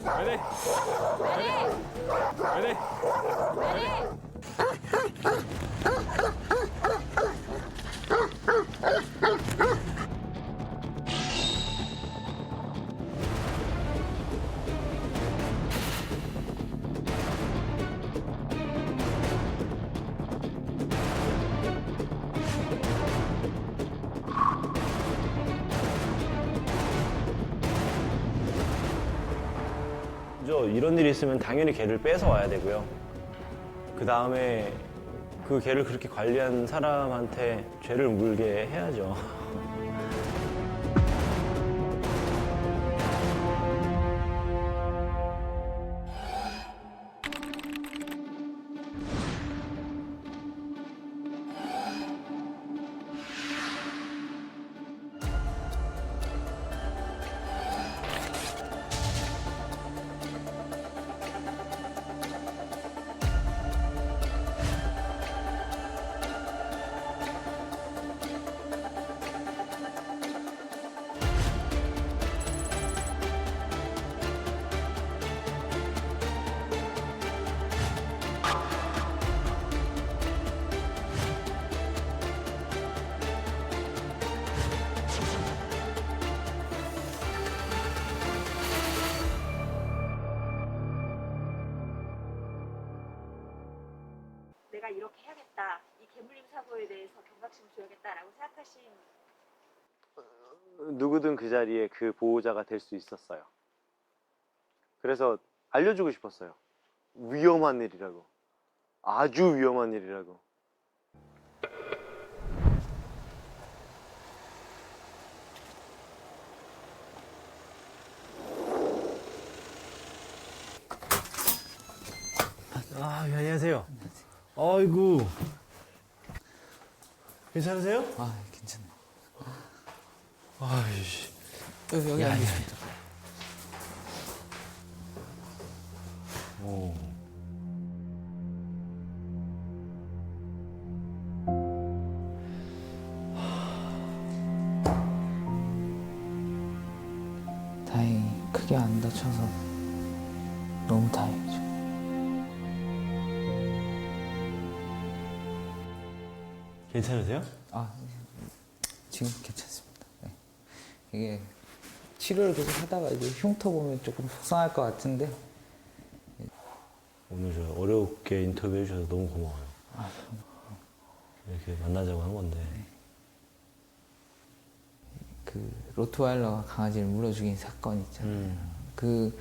Ready? Ready? 이런 일이 있으면 당연히 개를 뺏어 와야 되고요. 그 다음에 그 개를 그렇게 관리한 사람한테 죄를 물게 해야죠. 내가 이렇게 해야겠다, 이 개물림 사고에 대해서 경각심을 줘야겠다라고 생각하신? 누구든 그 자리에 그 보호자가 될 수 있었어요. 그래서 알려주고 싶었어요. 위험한 일이라고. 아주 위험한 일이라고. 안녕하세요. 아이고. 괜찮으세요? 아, 괜찮아요. 아이씨. 여기 앉으십니다. 오. 다행히 크게 안 다쳐서 너무 다행이죠. 괜찮으세요? 아, 지금 괜찮습니다. 네. 이게 치료를 계속 하다가 이제 흉터 보면 조금 속상할 것 같은데. 오늘 저 어렵게 인터뷰해 주셔서 너무 고마워요. 이렇게 만나자고 한 건데. 그 로트와일러가 강아지를 물어 죽인 사건 있잖아요. 그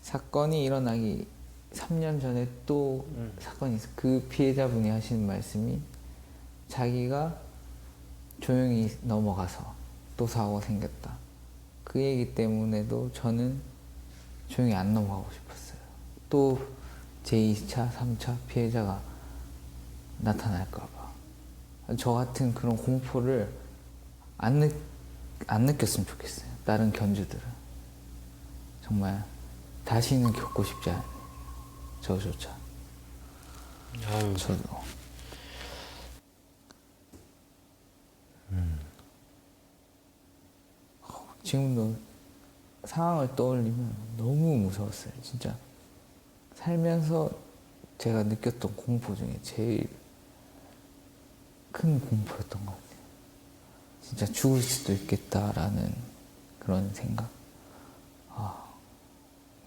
사건이 일어나기 3년 전에 또 사건이 있어요. 그 피해자분이 하시는 말씀이 자기가 조용히 넘어가서 또 사고가 생겼다. 그 얘기 때문에도 저는 조용히 안 넘어가고 싶었어요. 또 제2차, 3차 피해자가 나타날까 봐. 저 같은 그런 공포를 안 느꼈으면 좋겠어요. 다른 견주들은. 정말 다시는 겪고 싶지 않아요. 저조차. 아유. 저도. 지금도 상황을 떠올리면 너무 무서웠어요. 진짜 살면서 제가 느꼈던 공포 중에 제일 큰 공포였던 것 같아요. 진짜 죽을 수도 있겠다라는 그런 생각.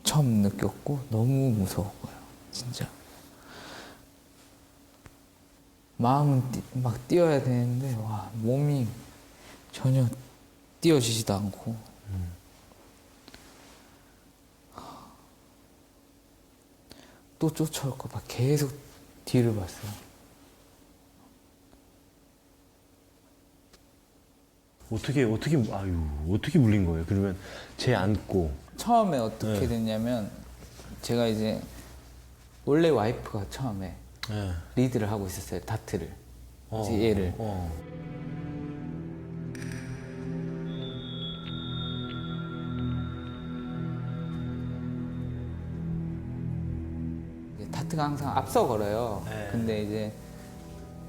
처음 느꼈고 너무 무서웠고요. 진짜. 마음은 막 뛰어야 되는데 와, 몸이 전혀 뛰어지지도 않고. 또 쫓아올까 봐 계속 뒤를 봤어요. 어떻게 물린 거예요? 그러면 제 안고. 처음에 어떻게 네. 됐냐면 제가 이제 원래 와이프가 처음에 네. 리드를 하고 있었어요. 다트를. 이제 얘를. 이제 다트가 항상 앞서 걸어요. 네. 근데 이제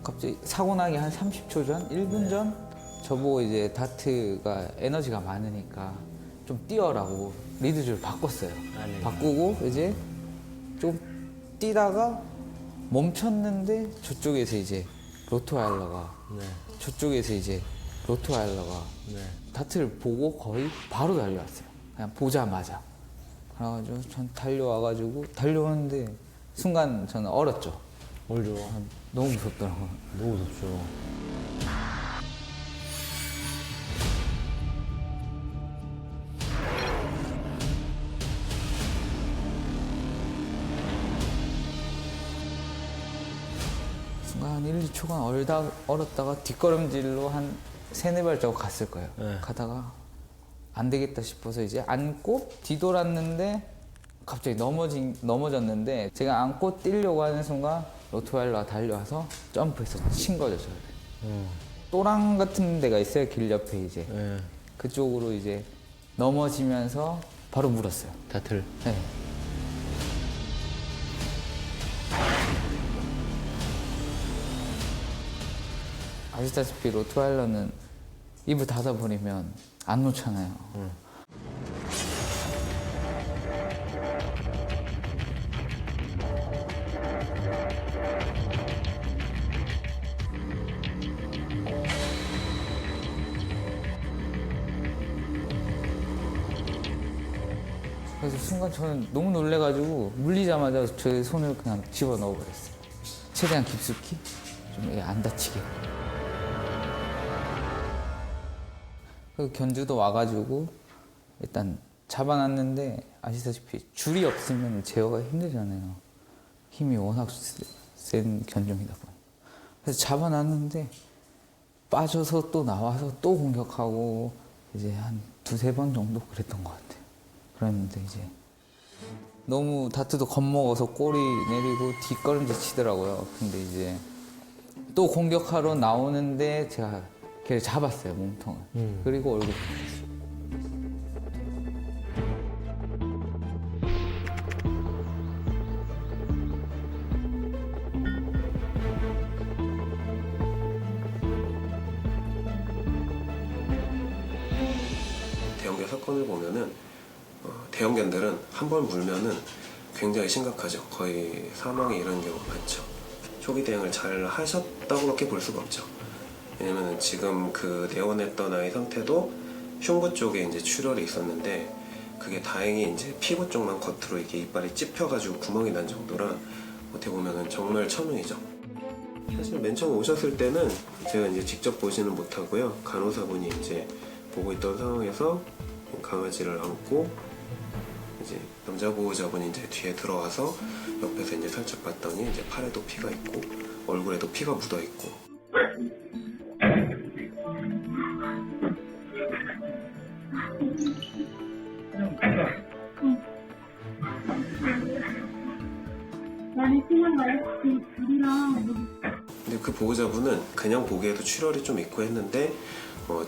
갑자기 사고 나기 한 30초 전, 1분 전 저보고 이제 다트가 에너지가 많으니까 좀 뛰어라고 리드를 바꿨어요. 바꾸고 이제 좀 뛰다가 멈췄는데 저쪽에서 이제 로트와일러가 저쪽에서 이제 로트와일러가 다트를 보고 거의 바로 달려왔어요. 그냥 보자마자. 그래가지고 전 달려오는데 순간 저는 얼었죠. 얼죠. 너무 무섭더라고요. 너무 무섭죠. 순간 한 1, 2초간 얼었다가 뒷걸음질로 한 3, 4발자국 갔을 거예요. 네. 가다가 안 되겠다 싶어서 이제 안고 뒤돌았는데 갑자기 넘어졌는데 제가 안고 뛰려고 하는 순간 로트와일러가 달려와서 점프해서 친 거죠, 저를. 또랑 같은 데가 있어요, 길 옆에 이제. 네. 그쪽으로 이제 넘어지면서 바로 물었어요. 다트를. 네. 아시다시피 로트와일러는 입을 닫아버리면 안 놓잖아요. 그래서 순간 저는 너무 놀래가지고 물리자마자 제 손을 그냥 집어 넣어버렸어요. 최대한 깊숙이 좀 안 다치게. 그 견주도 와가지고 일단 잡아놨는데 아시다시피 줄이 없으면 제어가 힘들잖아요. 힘이 워낙 센 견종이다 보니. 그래서 잡아놨는데 빠져서 또 나와서 또 공격하고 이제 한 2-3번 정도 그랬던 것 같아요. 그랬는데 이제 너무 다트도 겁먹어서 꼬리 내리고 뒷걸음질 치더라고요. 근데 이제 또 공격하러 나오는데 제가 걔를 잡았어요, 몸통을. 그리고 얼굴. 대형견 사건을 보면은 대형견들은 한 번 물면은 굉장히 심각하죠. 거의 사망에 이르는 경우가 많죠. 초기 대응을 잘 하셨다고밖에 볼 수가 없죠. 왜냐면 지금 그 내원했던 아이 상태도 흉부 쪽에 이제 출혈이 있었는데 그게 다행히 이제 피부 쪽만 겉으로 이게 이빨이 찝혀가지고 구멍이 난 정도라 어떻게 보면은 정말 천운이죠. 사실 맨 처음 오셨을 때는 제가 이제 직접 보지는 못하고요. 간호사분이 이제 보고 있던 상황에서 강아지를 안고 이제 남자 보호자분이 이제 뒤에 들어와서 옆에서 이제 살짝 봤더니 이제 팔에도 피가 있고 얼굴에도 피가 묻어 있고. 많이 심한가요? 그 불이랑 근데 그 보호자분은 그냥 보기에도 출혈이 좀 있고 했는데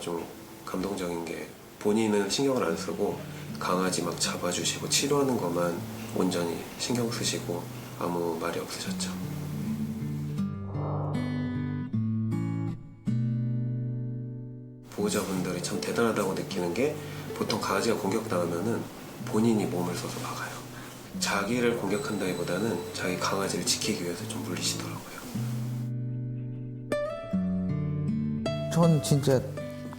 좀 감동적인 게 본인은 신경을 안 쓰고 강아지 막 잡아주시고 치료하는 것만 온전히 신경 쓰시고 아무 말이 없으셨죠. 보호자분들이 참 대단하다고 느끼는 게 보통 강아지가 공격당하면은 본인이 몸을 써서 막아요. 자기를 공격한다기보다는 자기 강아지를 지키기 위해서 좀 물리시더라고요. 전 진짜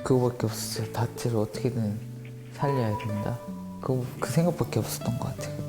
그거밖에 없었어요. 다트를 어떻게든 살려야 된다. 그 생각밖에 없었던 것 같아요.